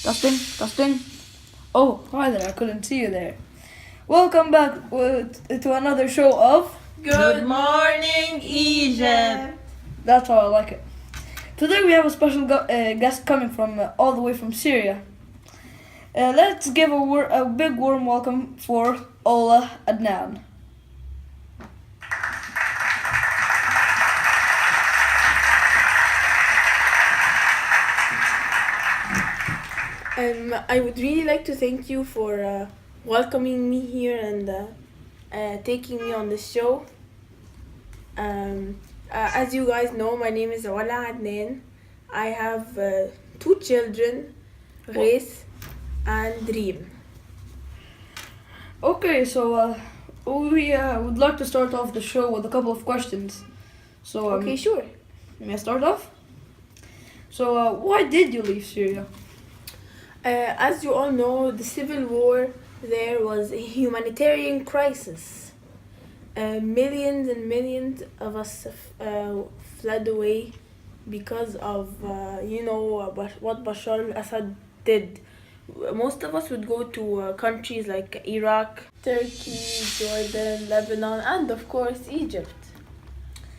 Testing, testing. Oh, hi there, I couldn't see you there. Welcome back to another show of Good morning, Egypt! That's how I like it. Today we have a special guest coming from all the way from Syria. Let's give a big warm welcome for Ola Adnan. I would really like to thank you for welcoming me here and taking me on this show. As you guys know, my name is Ola Adnan. I have two children, Grace and Dream. Okay, so we would like to start off the show with a couple of questions. So Okay, sure. May I start off? So why did you leave Syria? As you all know, the civil war there was a humanitarian crisis. Millions and millions of us fled away because of, what Bashar al-Assad did. Most of us would go to countries like Iraq, Turkey, Jordan, Lebanon, and of course Egypt.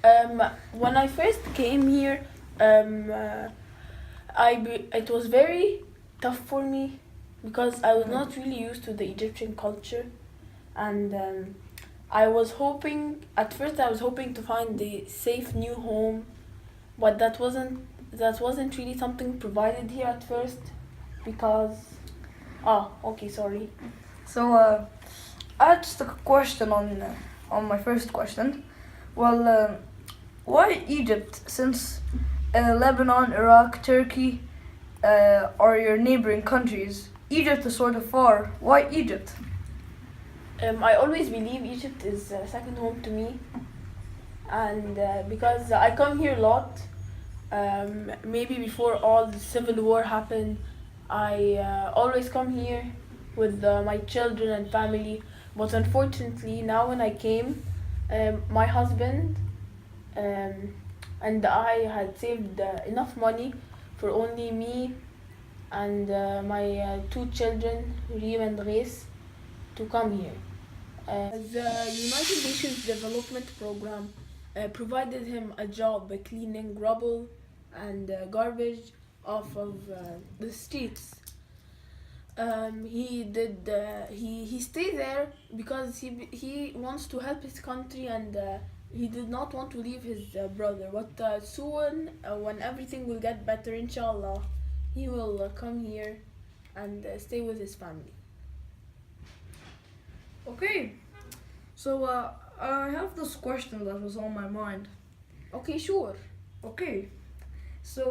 When I first came here, it was very tough for me because I was not really used to the Egyptian culture, and at first I was hoping to find a safe new home, but that wasn't really something provided here at first because sorry. So I had just a question on my first question. Well, why Egypt? Since Lebanon, Iraq, Turkey are your neighboring countries. Egypt is sort of far. Why Egypt? I always believe Egypt is second home to me, and because I come here a lot. Maybe before all the civil war happened, I always come here with my children and family. But unfortunately, now when I came, my husband and I had saved enough money for only me and my two children, Reem and Grace, to come here. The United Nations Development Program provided him a job cleaning rubble and garbage off of the streets. He stayed there because he wants to help his country, and he did not want to leave his brother. But soon, when everything will get better, inshallah, he will come here and stay with his family. Okay. So I have this question that was on my mind. Okay, sure. Okay. So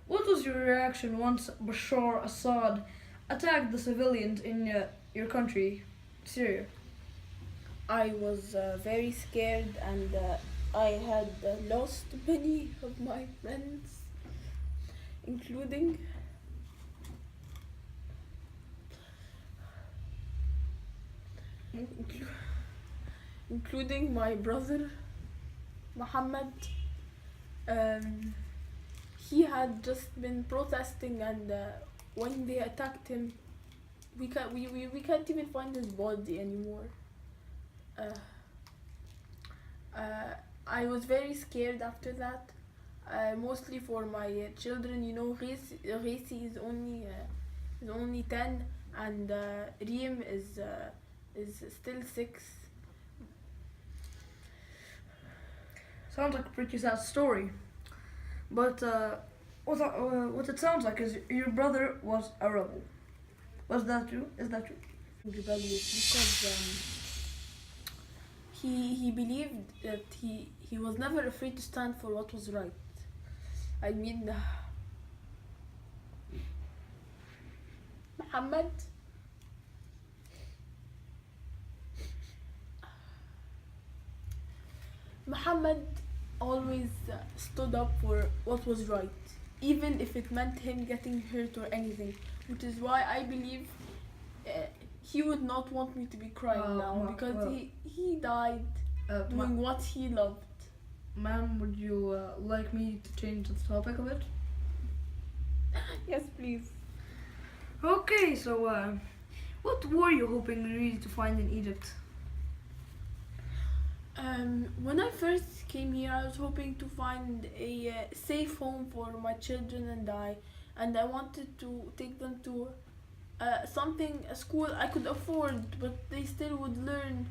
what was your reaction once Bashar Assad attacked the civilians in your country, Syria? I was very scared, and I had lost many of my friends, including my brother Mohamed. He had just been protesting, and when they attacked him, we can't even find his body anymore. I was very scared after that, mostly for my children. You know, Reese is only 10, and Reem is still 6. Sounds like a pretty sad story. But what it sounds like is your brother was a rebel. Was that true? Is that true? Rebellious because he believed that he was never afraid to stand for what was right. I mean, Muhammad always stood up for what was right, even if it meant him getting hurt or anything, which is why I believe he would not want me to be crying now because he died doing what he loved. Ma'am, would you like me to change the topic a bit? Yes, please. Okay, so what were you hoping really to find in Egypt? When I first came here, I was hoping to find a safe home for my children and I wanted to take them to a school I could afford, but they still would learn.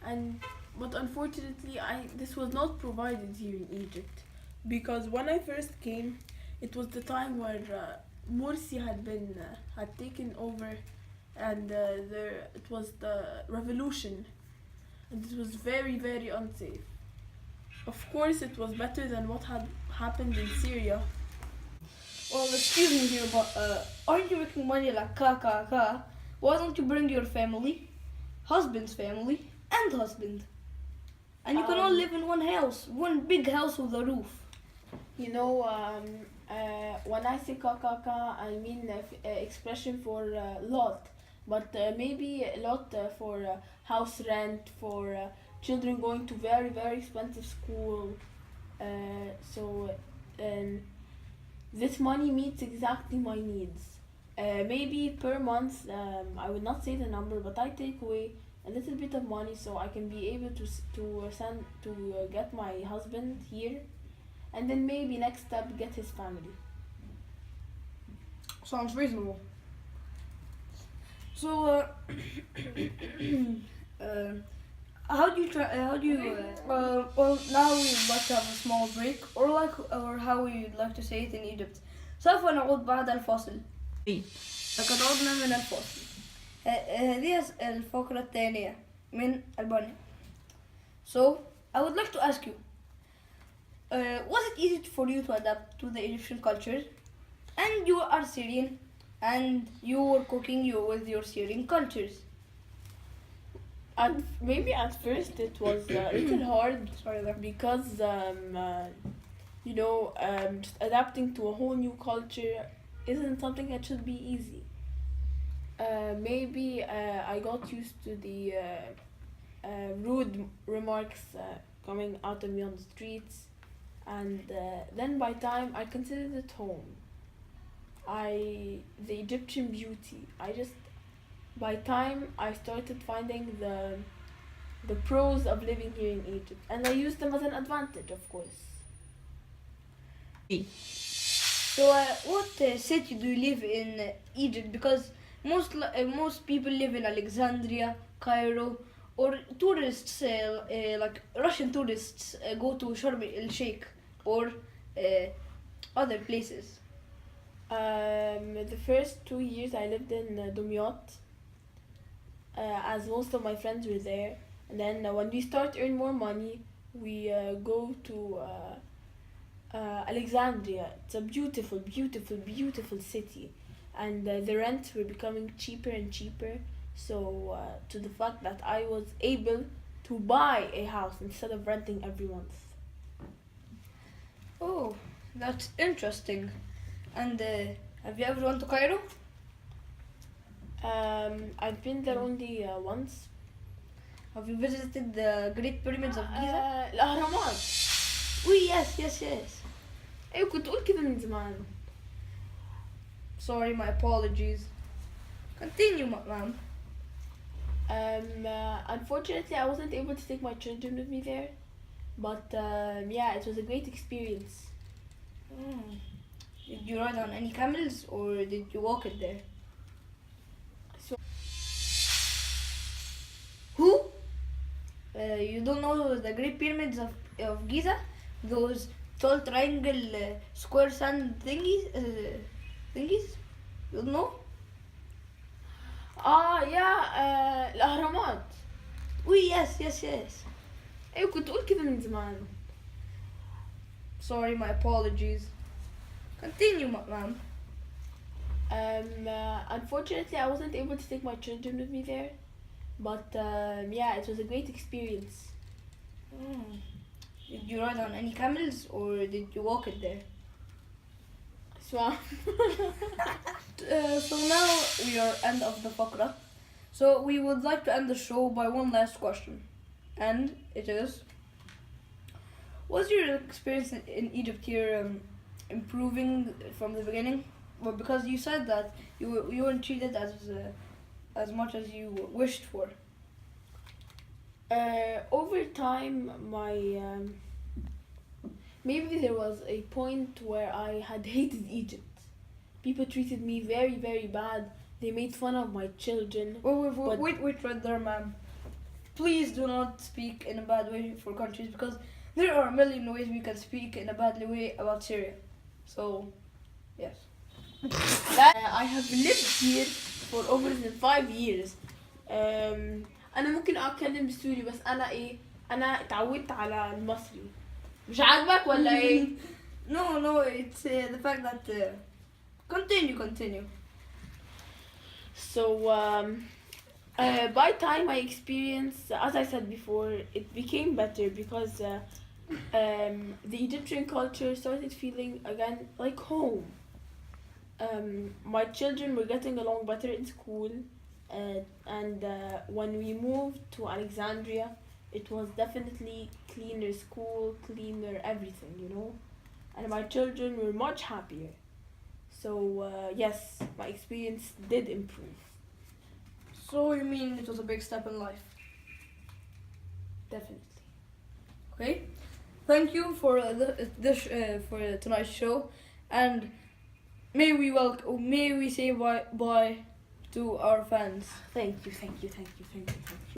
And but unfortunately, this was not provided here in Egypt, because when I first came, it was the time where Morsi had taken over, and there it was the revolution, and it was very unsafe. Of course, it was better than what had happened in Syria. Well, excuse me here, but aren't you making money like ka? Why don't you bring your family, husband's family, and husband? And you can all live in one house, one big house with a roof. You know, when I say ka, I mean expression for lot, but maybe a lot for house rent, for children going to very expensive school. So this money meets exactly my needs. Maybe per month, I would not say the number, but I take away a little bit of money so I can be able to get my husband here, and then maybe next step get his family. Sounds reasonable. So, uh, how do you try? How do you? Well, now we'd like to have a small break, or how we'd like to say it in Egypt. سوف نعود بعد الفاصل. لقد عدنا من الفاصل. هذه الفقرة الثانية من ألبانيا. So, I would like to ask you, was it easy for you to adapt to the Egyptian culture? And you are Syrian, and you were cooking with your Syrian cultures. Maybe at first it was a little hard. Sorry there. Because just adapting to a whole new culture isn't something that should be easy. Maybe I got used to the rude remarks coming out of me on the streets, and then by time I considered it home. The Egyptian beauty. By time I started finding the pros of living here in Egypt, and I used them as an advantage, of course. So, what city do you live in Egypt? Because most people live in Alexandria, Cairo, or tourists like Russian tourists go to Sharm el Sheikh or other places. The first 2 years I lived in Dumyat, as most of my friends were there. And then when we start to earn more money, we go to Alexandria. It's a beautiful city, and the rents were becoming cheaper and cheaper. So to the fact that I was able to buy a house instead of renting every month. Oh, that's interesting. And have you ever gone to Cairo? I've been there only once. Have you visited the Great Pyramids of Giza? الأهرامات. Oui, yes. أيوة كنت أقول كده من زمان. Sorry, my apologies. Continue, ma'am. Unfortunately, I wasn't able to take my children with me there, but yeah, it was a great experience. Did you ride on any camels or did you walk it there? So, who? You don't know the Great Pyramids of Giza? Those tall triangle square sand thingies? You don't know? yeah, الأهرامات. Oui, yes. أيوة كنت أقول كده من زمان. Sorry, my apologies. Continue, ma'am. Unfortunately, I wasn't able to take my children with me there, but yeah, it was a great experience. Did you ride on any camels or did you walk it there? So, So now we are end of the fakra. So we would like to end the show by one last question. And it is, was your experience in Egypt here improving from the beginning? well, because you said that you weren't treated as much as you wished for. Over time, my maybe there was a point where I had hated Egypt. People treated me very, very bad. They made fun of my children. Wait right there, ma'am. Please do not speak in a bad way for countries because there are a million ways we can speak in a bad way about Syria. So, yes. I have lived here for over than 5 years. أنا ممكن أتكلم بالسوري بس أنا اتعودت على المصري. مش عاجبك ولا إيه؟ No, it's the fact that continue. So by time my experience, as I said before, it became better because the Egyptian culture started feeling again like home. My children were getting along better in school, and when we moved to Alexandria, it was definitely cleaner school, cleaner everything, you know, and my children were much happier. So yes, my experience did improve. So you mean it was a big step in life? Definitely. Okay. Thank you for for tonight's show, and may we say bye to our fans. Thank you.